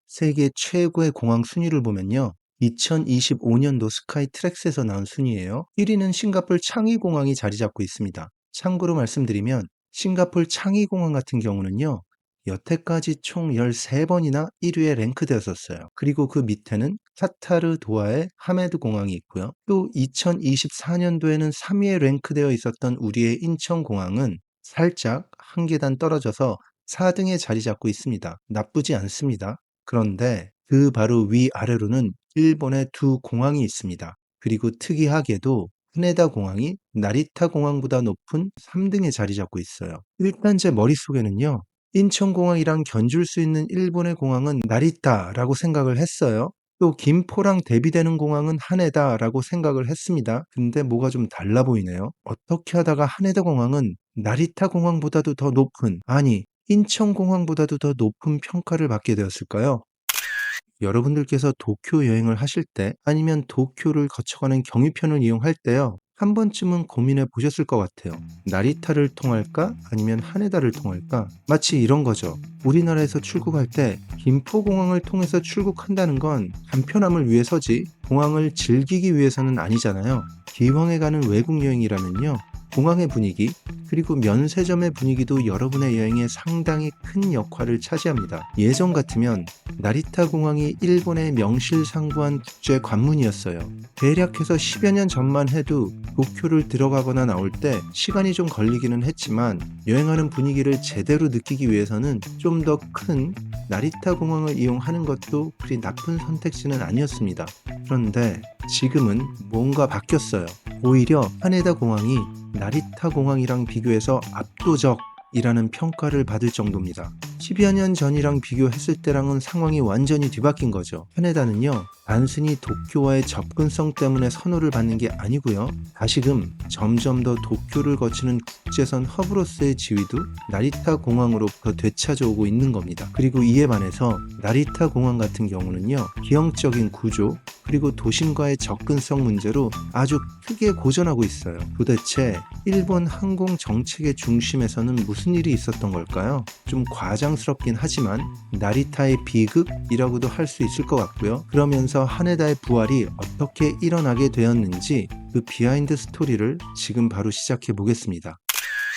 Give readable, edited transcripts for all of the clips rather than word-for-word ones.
세계 최고의 공항 순위를 보면요. 2025년도 스카이트랙스에서 나온 순위예요. 1위는 싱가포르 창의공항이 자리 잡고 있습니다. 참고로 말씀드리면 싱가포르 창의공항 같은 경우는요. 여태까지 총 13번이나 1위에 랭크되었었어요. 그리고 그 밑에는 카타르 도하의 하메드 공항이 있고요. 또 2024년도에는 3위에 랭크되어 있었던 우리의 인천공항은 살짝 한 계단 떨어져서 4등에 자리 잡고 있습니다. 나쁘지 않습니다. 그런데 그 바로 위아래로는 일본의 두 공항이 있습니다. 그리고 특이하게도 하네다 공항이 나리타 공항보다 높은 3등에 자리 잡고 있어요. 일단 제 머릿속에는요. 인천공항이랑 견줄 수 있는 일본의 공항은 나리타라고 생각을 했어요. 또 김포랑 대비되는 공항은 하네다라고 생각을 했습니다. 근데 뭐가 좀 달라 보이네요. 어떻게 하다가 하네다 공항은 나리타 공항보다도 더 높은, 아니 인천공항보다도 더 높은 평가를 받게 되었을까요? 여러분들께서 도쿄 여행을 하실 때 아니면 도쿄를 거쳐가는 경유편을 이용할 때요. 한 번쯤은 고민해 보셨을 것 같아요. 나리타를 통할까? 아니면 하네다를 통할까? 마치 이런 거죠. 우리나라에서 출국할 때 김포공항을 통해서 출국한다는 건 간편함을 위해서지 공항을 즐기기 위해서는 아니잖아요. 기왕에 가는 외국 여행이라면요. 공항의 분위기, 그리고 면세점의 분위기도 여러분의 여행에 상당히 큰 역할을 차지합니다. 예전 같으면 나리타 공항이 일본의 명실상부한 국제 관문이었어요. 대략해서 10여 년 전만 해도 도쿄를 들어가거나 나올 때 시간이 좀 걸리기는 했지만 여행하는 분위기를 제대로 느끼기 위해서는 좀 더 큰 나리타 공항을 이용하는 것도 그리 나쁜 선택지는 아니었습니다. 그런데 지금은 뭔가 바뀌었어요. 오히려 하네다 공항이 나리타 공항이랑 비교해서 압도적이라는 평가를 받을 정도입니다. 10여 년 전이랑 비교했을 때랑은 상황이 완전히 뒤바뀐 거죠. 하네다는요, 단순히 도쿄와의 접근성 때문에 선호를 받는 게 아니고요. 다시금 점점 더 도쿄를 거치는 국제선 허브로서의 지위도 나리타 공항으로부터 되찾아오고 있는 겁니다. 그리고 이에 반해서 나리타 공항 같은 경우는요, 기형적인 구조, 그리고 도심과의 접근성 문제로 아주 크게 고전하고 있어요. 도대체 일본 항공 정책의 중심에서는 무슨 일이 있었던 걸까요? 좀 과장스럽긴 하지만 나리타의 비극이라고도 할 수 있을 것 같고요. 그러면서 하네다의 부활이 어떻게 일어나게 되었는지 그 비하인드 스토리를 지금 바로 시작해 보겠습니다.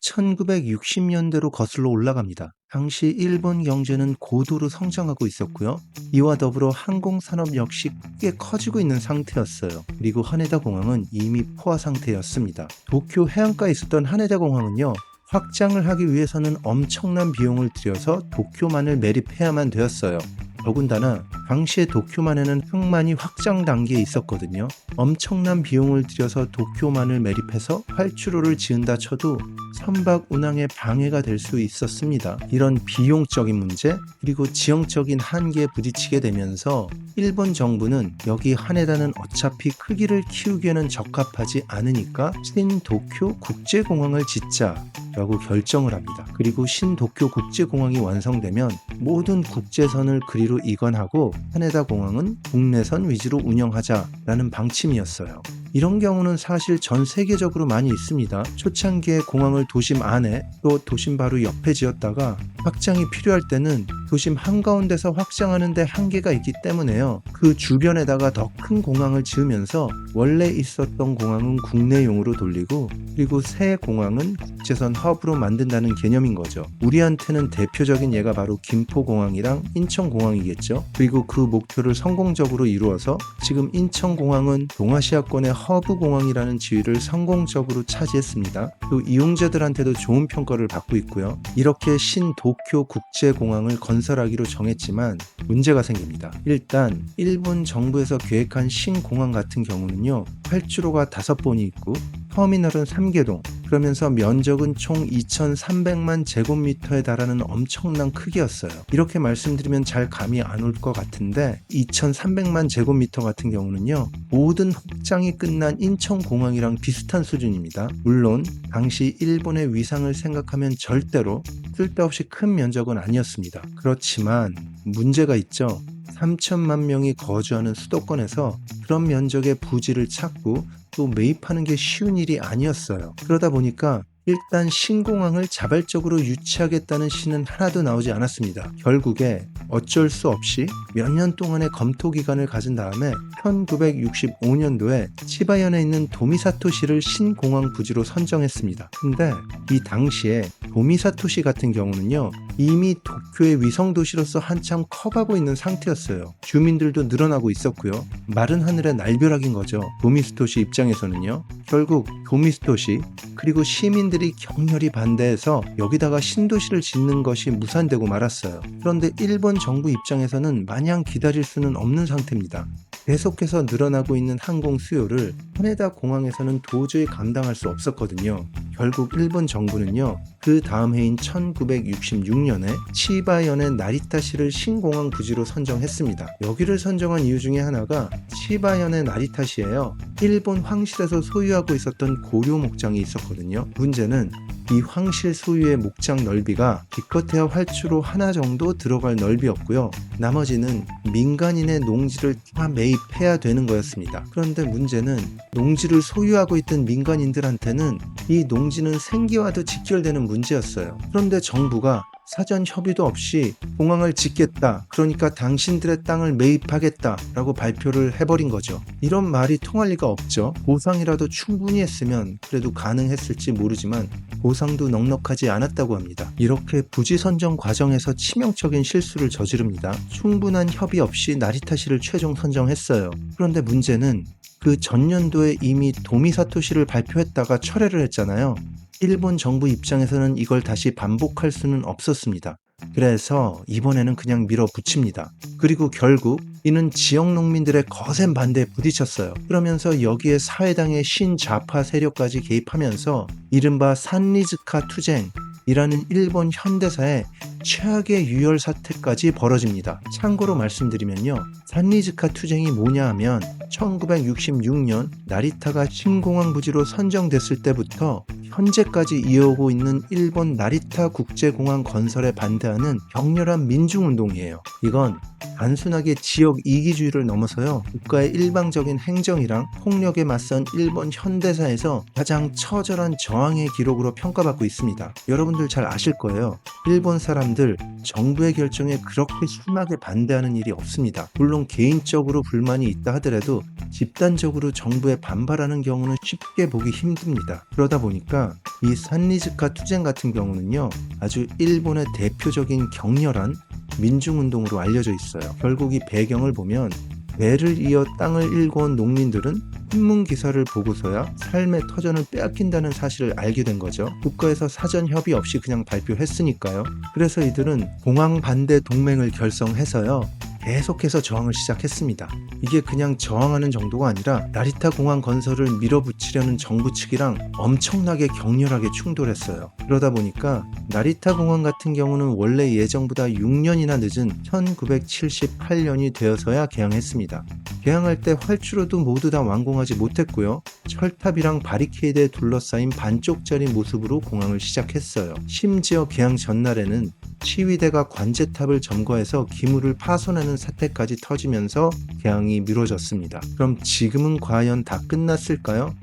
1960년대로 거슬러 올라갑니다. 당시 일본 경제는 고도로 성장하고 있었고요. 이와 더불어 항공산업 역시 크게 커지고 있는 상태였어요. 그리고 하네다 공항은 이미 포화 상태였습니다. 도쿄 해안가에 있었던 하네다 공항은요. 확장을 하기 위해서는 엄청난 비용을 들여서 도쿄만을 매립해야만 되었어요. 더군다나 당시에 도쿄만에는 항만이 확장 단계에 있었거든요. 엄청난 비용을 들여서 도쿄만을 매립해서 활주로를 지은다 쳐도 선박 운항에 방해가 될 수 있었습니다. 이런 비용적인 문제 그리고 지형적인 한계에 부딪히게 되면서 일본 정부는 여기 하네다는 어차피 크기를 키우기에는 적합하지 않으니까 신도쿄 국제공항을 짓자라고 결정을 합니다. 그리고 신도쿄 국제공항이 완성되면 모든 국제선을 그리로 이관하고 하네다 공항은 국내선 위주로 운영하자라는 방침이었어요. 이런 경우는 사실 전 세계적으로 많이 있습니다. 초창기에 공항을 도심 안에 또 도심 바로 옆에 지었다가 확장이 필요할 때는 도심 한가운데서 확장하는 데 한계가 있기 때문에요. 그 주변에다가 더 큰 공항을 지으면서 원래 있었던 공항은 국내용으로 돌리고 그리고 새 공항은 국제선 허브로 만든다는 개념인 거죠. 우리한테는 대표적인 예가 바로 김포공항이랑 인천공항이겠죠. 그리고 그 목표를 성공적으로 이루어서 지금 인천공항은 동아시아권의 허브공항이라는 지위를 성공적으로 차지했습니다. 또 이용자들한테도 좋은 평가를 받고 있고요. 이렇게 신도쿄 국제공항을 건설하기로 정했지만 문제가 생깁니다. 일단 일본 정부에서 계획한 신공항 같은 경우는요. 활주로가 5번이 있고 터미널은 3개동, 그러면서 면적은 총 2,300만 제곱미터에 달하는 엄청난 크기였어요. 이렇게 말씀드리면 잘 감이 안 올 것 같은데 2,300만 제곱미터 같은 경우는요. 모든 확장이 끝난 인천공항이랑 비슷한 수준입니다. 물론 당시 일본의 위상을 생각하면 절대로 쓸데없이 큰 면적은 아니었습니다. 그렇지만 문제가 있죠. 3천만 명이 거주하는 수도권에서 그런 면적의 부지를 찾고 또 매입하는 게 쉬운 일이 아니었어요. 그러다 보니까 일단 신공항을 자발적으로 유치하겠다는 시는 하나도 나오지 않았습니다. 결국에 어쩔 수 없이 몇 년 동안의 검토 기간을 가진 다음에 1965년도에 치바현에 있는 도미사토시를 신공항 부지로 선정했습니다. 근데 이 당시에 도미사토시 같은 경우는요, 이미 도쿄의 위성 도시로서 한참 커가고 있는 상태였어요. 주민들도 늘어나고 있었고요. 마른 하늘의 날벼락인 거죠. 도미스토시 입장에서는요. 결국 도미스토시 그리고 시민들이 격렬히 반대해서 여기다가 신도시를 짓는 것이 무산되고 말았어요. 그런데 일본 정부 입장에서는 마냥 기다릴 수는 없는 상태입니다. 계속해서 늘어나고 있는 항공 수요를 하네다 공항에서는 도저히 감당할 수 없었거든요. 결국 일본 정부는요, 그 다음 해인 1966년에 치바현의 나리타시를 신공항 부지로 선정했습니다. 여기를 선정한 이유 중에 하나가 치바현의 나리타시예요. 일본 황실에서 소유하고 있었던 고려 목장이 있었거든요. 문제는 이 황실 소유의 목장 넓이가 기껏해야 활주로 하나 정도 들어갈 넓이였고요. 나머지는 민간인의 농지를 다 매입해야 되는 거였습니다. 그런데 문제는 농지를 소유하고 있던 민간인들한테는 이 농지는 생계와도 직결되는 문제였어요. 그런데 정부가 사전 협의도 없이 공항을 짓겠다, 그러니까 당신들의 땅을 매입하겠다 라고 발표를 해버린 거죠. 이런 말이 통할 리가 없죠. 보상이라도 충분히 했으면 그래도 가능했을지 모르지만 보상도 넉넉하지 않았다고 합니다. 이렇게 부지 선정 과정에서 치명적인 실수를 저지릅니다. 충분한 협의 없이 나리타시를 최종 선정했어요. 그런데 문제는 그 전년도에 이미 도미사토시를 발표했다가 철회를 했잖아요. 일본 정부 입장에서는 이걸 다시 반복할 수는 없었습니다. 그래서 이번에는 그냥 밀어붙입니다. 그리고 결국 이는 지역 농민들의 거센 반대에 부딪혔어요. 그러면서 여기에 사회당의 신좌파 세력까지 개입하면서 이른바 산리즈카 투쟁이라는 일본 현대사의 최악의 유혈 사태까지 벌어집니다. 참고로 말씀드리면요, 산리즈카 투쟁이 뭐냐 하면 1966년 나리타가 신공항 부지로 선정됐을 때부터 현재까지 이어오고 있는 일본 나리타 국제공항 건설에 반대하는 격렬한 민중운동이에요. 이건 단순하게 지역 이기주의를 넘어서요, 국가의 일방적인 행정이랑 폭력에 맞선 일본 현대사에서 가장 처절한 저항의 기록으로 평가받고 있습니다. 여러분들 잘 아실 거예요. 일본 사람들 정부의 결정에 그렇게 심하게 반대하는 일이 없습니다. 물론 개인적으로 불만이 있다 하더라도 집단적으로 정부에 반발하는 경우는 쉽게 보기 힘듭니다. 그러다 보니까 이 산리즈카 투쟁 같은 경우는요, 아주 일본의 대표적인 격렬한 민중운동으로 알려져 있어요. 결국 이 배경을 보면 배를 이어 땅을 일궈온 농민들은 신문기사를 보고서야 삶의 터전을 빼앗긴다는 사실을 알게 된 거죠. 국가에서 사전 협의 없이 그냥 발표했으니까요. 그래서 이들은 공항 반대 동맹을 결성해서요, 계속해서 저항을 시작했습니다. 이게 그냥 저항하는 정도가 아니라 나리타 공항 건설을 밀어붙이려는 정부 측이랑 엄청나게 격렬하게 충돌했어요. 그러다 보니까 나리타 공항 같은 경우는 원래 예정보다 6년이나 늦은 1978년이 되어서야 개항했습니다. 개항할 때 활주로도 모두 다 완공하지 못했고요. 철탑이랑 바리케이드에 둘러싸인 반쪽짜리 모습으로 공항을 시작했어요. 심지어 개항 전날에는 시위대가 관제탑을 점거해서 기물을 파손하는 사태까지 터지면서 개항이 미뤄졌습니다. 그럼 지금은 과연 다 끝났을까요?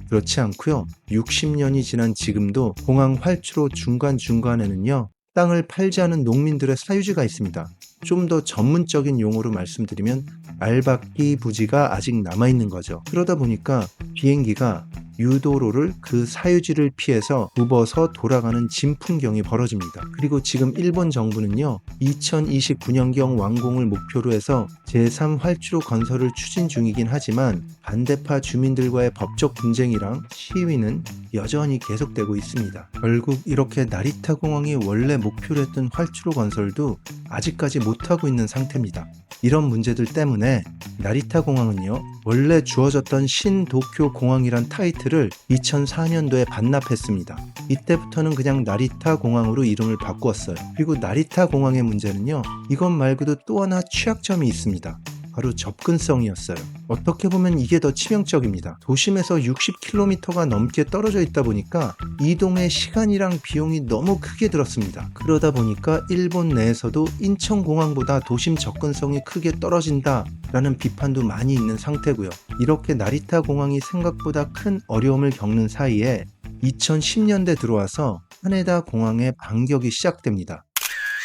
그렇지 않고요. 60년이 지난 지금도 공항 활주로 중간중간에는요, 땅을 팔지 않은 농민들의 사유지가 있습니다. 좀 더 전문적인 용어로 말씀드리면 알박기 부지가 아직 남아있는 거죠. 그러다 보니까 비행기가 유도로를 그 사유지를 피해서 굽어서 돌아가는 진풍경이 벌어집니다. 그리고 지금 일본 정부는요, 2029년경 완공을 목표로 해서 제3활주로 건설을 추진 중이긴 하지만 반대파 주민들과의 법적 분쟁이랑 시위는 여전히 계속되고 있습니다. 결국 이렇게 나리타 공항이 원래 목표로 했던 활주로 건설도 아직까지 못하고 있는 상태입니다. 이런 문제들 때문에 나리타 공항은요, 원래 주어졌던 신도쿄 공항이란 타이틀을 2004년도에 반납했습니다. 이때부터는 그냥 나리타 공항으로 이름을 바꾸었어요. 그리고 나리타 공항의 문제는요, 이것 말고도 또 하나 취약점이 있습니다. 바로 접근성이었어요. 어떻게 보면 이게 더 치명적입니다. 도심에서 60km가 넘게 떨어져 있다 보니까 이동의 시간이랑 비용이 너무 크게 들었습니다. 그러다 보니까 일본 내에서도 인천공항보다 도심 접근성이 크게 떨어진다라는 비판도 많이 있는 상태고요. 이렇게 나리타 공항이 생각보다 큰 어려움을 겪는 사이에 2010년대 들어와서 하네다 공항의 반격이 시작됩니다.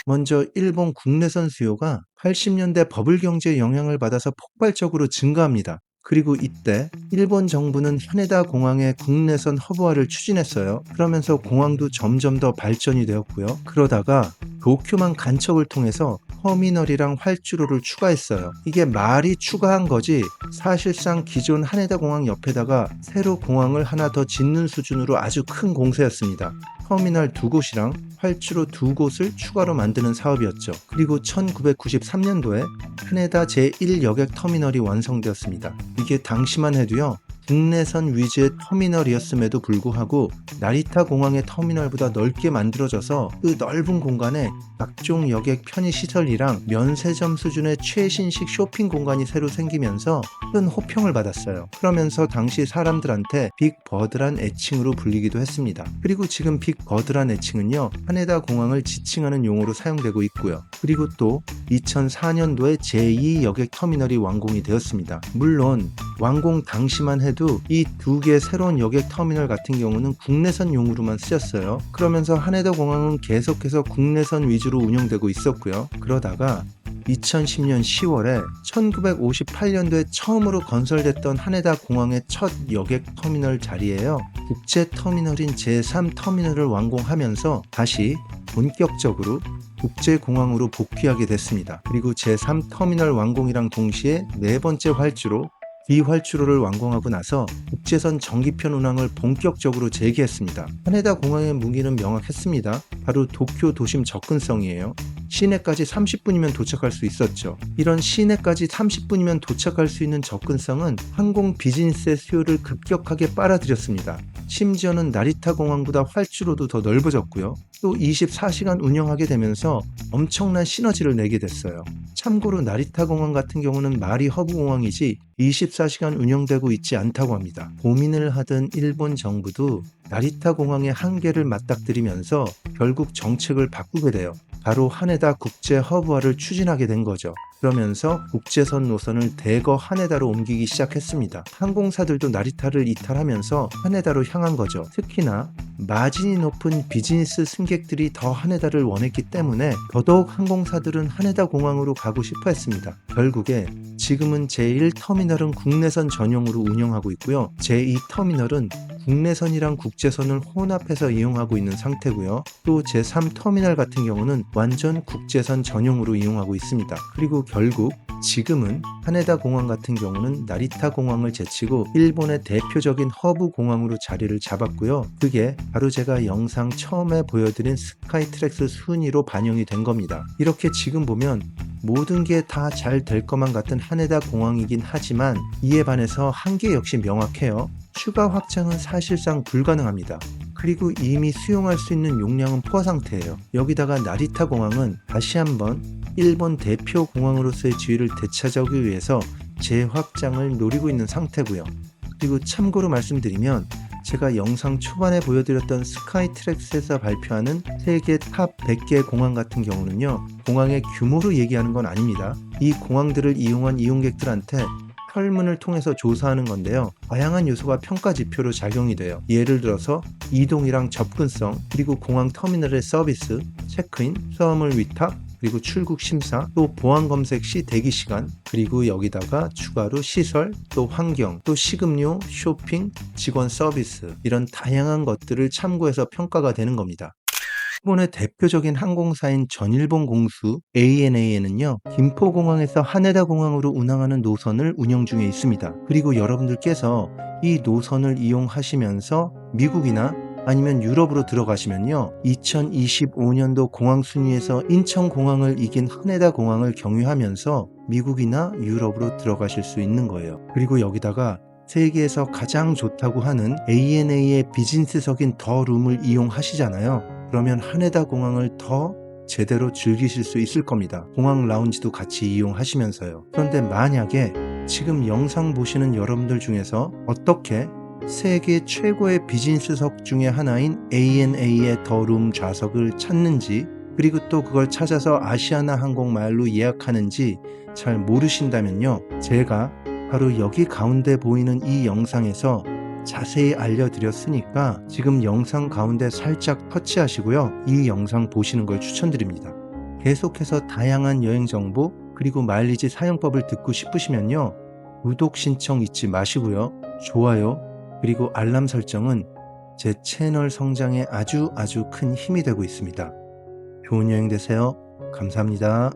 먼저 일본 국내선 수요가 80년대 버블 경제의 영향을 받아서 폭발적으로 증가합니다. 그리고 이때 일본 정부는 하네다 공항의 국내선 허브화를 추진했어요. 그러면서 공항도 점점 더 발전이 되었고요. 그러다가 도쿄만 간척을 통해서 터미널이랑 활주로를 추가했어요. 이게 말이 추가한 거지 사실상 기존 하네다 공항 옆에다가 새로 공항을 하나 더 짓는 수준으로 아주 큰 공세였습니다. 터미널 2곳이랑 활주로 2곳을 추가로 만드는 사업이었죠. 그리고 1993년도에 하네다 제1여객 터미널이 완성되었습니다. 이게 당시만 해도요, 국내선 위주의 터미널이었음에도 불구하고 나리타 공항의 터미널보다 넓게 만들어져서 그 넓은 공간에 각종 여객 편의시설이랑 면세점 수준의 최신식 쇼핑 공간이 새로 생기면서 큰 호평을 받았어요. 그러면서 당시 사람들한테 빅버드란 애칭으로 불리기도 했습니다. 그리고 지금 빅버드란 애칭은요, 하네다 공항을 지칭하는 용어로 사용되고 있고요. 그리고 또 2004년도에 제2여객 터미널이 완공이 되었습니다. 물론 완공 당시만 해도 이 두 개의 새로운 여객 터미널 같은 경우는 국내선 용으로만 쓰였어요. 그러면서 하네다 공항은 계속해서 국내선 위주로 운영되고 있었고요. 그러다가 2010년 10월에 1958년도에 처음으로 건설됐던 하네다 공항의 첫 여객 터미널 자리에요, 국제 터미널인 제3터미널을 완공하면서 다시 본격적으로 국제공항으로 복귀하게 됐습니다. 그리고 제3터미널 완공이랑 동시에 네 번째 활주로 B활주로를 완공하고 나서 국제선 정기편 운항을 본격적으로 재개했습니다. 하네다 공항의 무기는 명확했습니다. 바로 도쿄 도심 접근성이에요. 시내까지 30분이면 도착할 수 있었죠. 이런 시내까지 30분이면 도착할 수 있는 접근성은 항공 비즈니스의 수요를 급격하게 빨아들였습니다. 심지어는 나리타 공항보다 활주로도 더 넓어졌고요. 또 24시간 운영하게 되면서 엄청난 시너지를 내게 됐어요. 참고로 나리타 공항 같은 경우는 말이 허브 공항이지 24시간 운영되고 있지 않다고 합니다. 고민을 하던 일본 정부도 나리타 공항의 한계를 맞닥뜨리면서 결국 정책을 바꾸게 돼요. 바로 하네다 국제 허브화를 추진하게 된 거죠. 그러면서 국제선 노선을 대거 하네다로 옮기기 시작했습니다. 항공사들도 나리타를 이탈하면서 하네다로 향한 거죠. 특히나 마진이 높은 비즈니스 승객들이 더 하네다를 원했기 때문에 더더욱 항공사들은 하네다 공항으로 가고 싶어 했습니다. 결국에 지금은 제1터미널은 국내선 전용으로 운영하고 있고요. 제2터미널은 국내선이랑 국제선을 혼합해서 이용하고 있는 상태고요. 또 제3터미널 같은 경우는 완전 국제선 전용으로 이용하고 있습니다. 그리고 결국 지금은 하네다 공항 같은 경우는 나리타 공항을 제치고 일본의 대표적인 허브 공항으로 자리를 잡았고요. 그게 바로 제가 영상 처음에 보여드린 스카이트랙스 순위로 반영이 된 겁니다. 이렇게 지금 보면 모든 게 다 잘 될 것만 같은 하네다 공항이긴 하지만 이에 반해서 한계 역시 명확해요. 추가 확장은 사실상 불가능합니다. 그리고 이미 수용할 수 있는 용량은 포화 상태예요. 여기다가 나리타 공항은 다시 한번 일본 대표 공항으로서의 지위를 되찾아오기 위해서 재확장을 노리고 있는 상태고요. 그리고 참고로 말씀드리면 제가 영상 초반에 보여드렸던 스카이트랙스에서 발표하는 세계 탑 100개 공항 같은 경우는요, 공항의 규모로 얘기하는 건 아닙니다. 이 공항들을 이용한 이용객들한테 설문을 통해서 조사하는 건데요. 다양한 요소가 평가 지표로 작용이 돼요. 예를 들어서 이동이랑 접근성, 그리고 공항 터미널의 서비스, 체크인, 수화물 위탁, 그리고 출국 심사, 또 보안 검색 시 대기 시간, 그리고 여기다가 추가로 시설, 또 환경, 또 식음료, 쇼핑, 직원 서비스, 이런 다양한 것들을 참고해서 평가가 되는 겁니다. 일본의 대표적인 항공사인 전일본 공수 ANA는요, 김포공항에서 하네다 공항으로 운항하는 노선을 운영 중에 있습니다. 그리고 여러분들께서 이 노선을 이용하시면서 미국이나 아니면 유럽으로 들어가시면요, 2025년도 공항 순위에서 인천공항을 이긴 하네다 공항을 경유하면서 미국이나 유럽으로 들어가실 수 있는 거예요. 그리고 여기다가 세계에서 가장 좋다고 하는 ANA의 비즈니스석인 더 룸을 이용하시잖아요. 그러면 하네다 공항을 더 제대로 즐기실 수 있을 겁니다. 공항 라운지도 같이 이용하시면서요. 그런데 만약에 지금 영상 보시는 여러분들 중에서 어떻게 세계 최고의 비즈니스석 중에 하나인 ANA의 더 룸 좌석을 찾는지, 그리고 또 그걸 찾아서 아시아나 항공말로 예약하는지 잘 모르신다면요, 제가 바로 여기 가운데 보이는 이 영상에서 자세히 알려드렸으니까 지금 영상 가운데 살짝 터치하시고요. 이 영상 보시는 걸 추천드립니다. 계속해서 다양한 여행 정보 그리고 마일리지 사용법을 듣고 싶으시면요. 구독 신청 잊지 마시고요. 좋아요 그리고 알람 설정은 제 채널 성장에 아주 큰 힘이 되고 있습니다. 좋은 여행 되세요. 감사합니다.